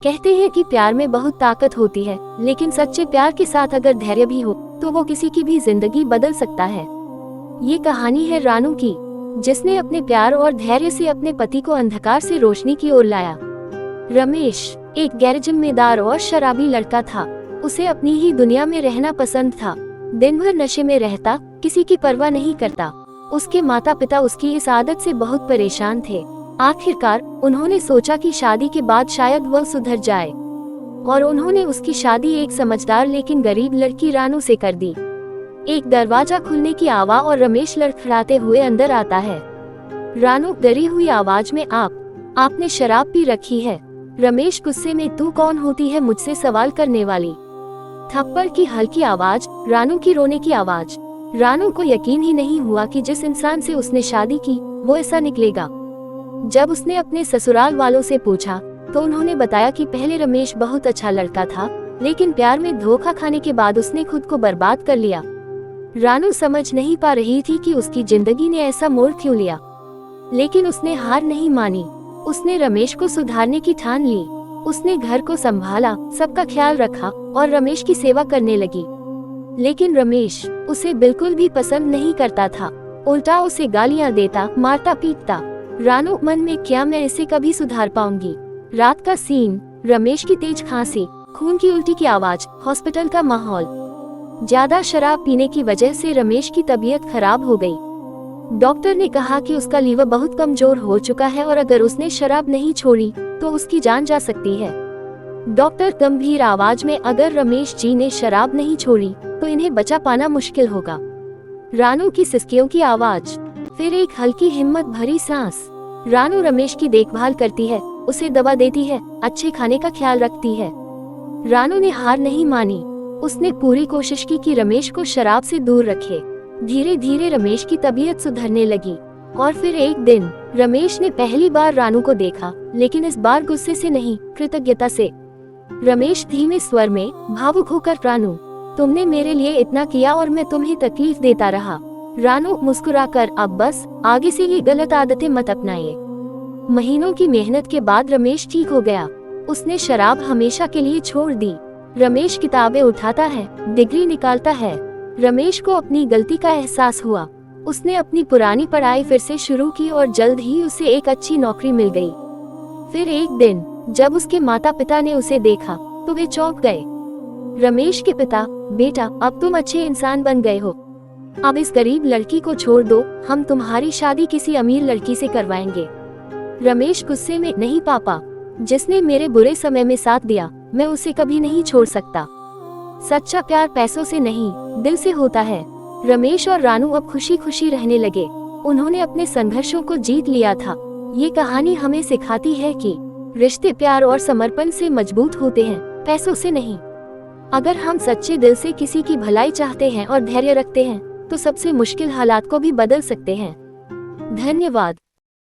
कहते हैं कि प्यार में बहुत ताकत होती है, लेकिन सच्चे प्यार के साथ अगर धैर्य भी हो तो वो किसी की भी जिंदगी बदल सकता है। ये कहानी है रानू की, जिसने अपने प्यार और धैर्य से अपने पति को अंधकार से रोशनी की ओर लाया। रमेश एक गैर जिम्मेदार और शराबी लड़का था। उसे अपनी ही दुनिया में रहना पसंद था। दिन भर नशे में रहता, किसी की परवाह नहीं करता। उसके माता पिता उसकी इस आदत से बहुत परेशान थे। आखिरकार उन्होंने सोचा कि शादी के बाद शायद वह सुधर जाए, और उन्होंने उसकी शादी एक समझदार लेकिन गरीब लड़की रानू से कर दी। एक दरवाजा खुलने की आवाज और रमेश लड़खड़ाते हुए अंदर आता है। रानू डरी हुई आवाज में, आपने शराब पी रखी है। रमेश गुस्से में, तू कौन होती है मुझसे सवाल करने वाली। थप्पड़ की हल्की आवाज, रानू की रोने की आवाज। रानू को यकीन ही नहीं हुआ कि जिस इंसान से उसने शादी की वो ऐसा निकलेगा। जब उसने अपने ससुराल वालों से पूछा तो उन्होंने बताया कि पहले रमेश बहुत अच्छा लड़का था, लेकिन प्यार में धोखा खाने के बाद उसने खुद को बर्बाद कर लिया। रानू समझ नहीं पा रही थी कि उसकी जिंदगी ने ऐसा मोड़ क्यों लिया, लेकिन उसने हार नहीं मानी। उसने रमेश को सुधारने की ठान ली। उसने घर को संभाला, सबका ख्याल रखा और रमेश की सेवा करने लगी। लेकिन रमेश उसे बिल्कुल भी पसंद नहीं करता था। उल्टा उसे गालियां देता, मारता पीटता। रानू मन में, क्या मैं इसे कभी सुधार पाऊंगी। रात का सीन, रमेश की तेज खांसी, खून की उल्टी की आवाज, हॉस्पिटल का माहौल। ज्यादा शराब पीने की वजह से रमेश की तबीयत खराब हो गई। डॉक्टर ने कहा कि उसका लीवर बहुत कमजोर हो चुका है और अगर उसने शराब नहीं छोड़ी तो उसकी जान जा सकती है। डॉक्टर गंभीर आवाज में, अगर रमेश जी ने शराब नहीं छोड़ी तो इन्हें बचा पाना मुश्किल होगा। रानू की सिसकियों की आवाज, फिर एक हल्की हिम्मत भरी सांस। रानू रमेश की देखभाल करती है, उसे दवा देती है, अच्छे खाने का ख्याल रखती है। रानू ने हार नहीं मानी। उसने पूरी कोशिश की कि रमेश को शराब से दूर रखे। धीरे धीरे रमेश की तबीयत सुधरने लगी और फिर एक दिन रमेश ने पहली बार रानू को देखा, लेकिन इस बार गुस्से से नहीं, कृतज्ञता से। रमेश धीमे स्वर में भावुक होकर, रानू तुमने मेरे लिए इतना किया और मैं तुम्हें तकलीफ देता रहा। रानू मुस्कुराकर, अब बस आगे से ये गलत आदतें मत अपनाइए। महीनों की मेहनत के बाद रमेश ठीक हो गया। उसने शराब हमेशा के लिए छोड़ दी। रमेश किताबें उठाता है, डिग्री निकालता है। रमेश को अपनी गलती का एहसास हुआ। उसने अपनी पुरानी पढ़ाई फिर से शुरू की और जल्द ही उसे एक अच्छी नौकरी मिल गई। फिर एक दिन जब उसके माता पिता ने उसे देखा तो वे चौंक गए। रमेश के पिता, बेटा अब तुम अच्छे इंसान बन गए हो, अब इस गरीब लड़की को छोड़ दो, हम तुम्हारी शादी किसी अमीर लड़की से करवाएंगे। रमेश गुस्से में, नहीं पापा, जिसने मेरे बुरे समय में साथ दिया मैं उसे कभी नहीं छोड़ सकता। सच्चा प्यार पैसों से नहीं, दिल से होता है। रमेश और रानू अब खुशी खुशी रहने लगे। उन्होंने अपने संघर्षों को जीत लिया था। ये कहानी हमें सिखाती है कि रिश्ते प्यार और समर्पण से मजबूत होते हैं, पैसों से नहीं। अगर हम सच्चे दिल से किसी की भलाई चाहते हैं और धैर्य रखते हैं तो सबसे मुश्किल हालात को भी बदल सकते हैं। धन्यवाद।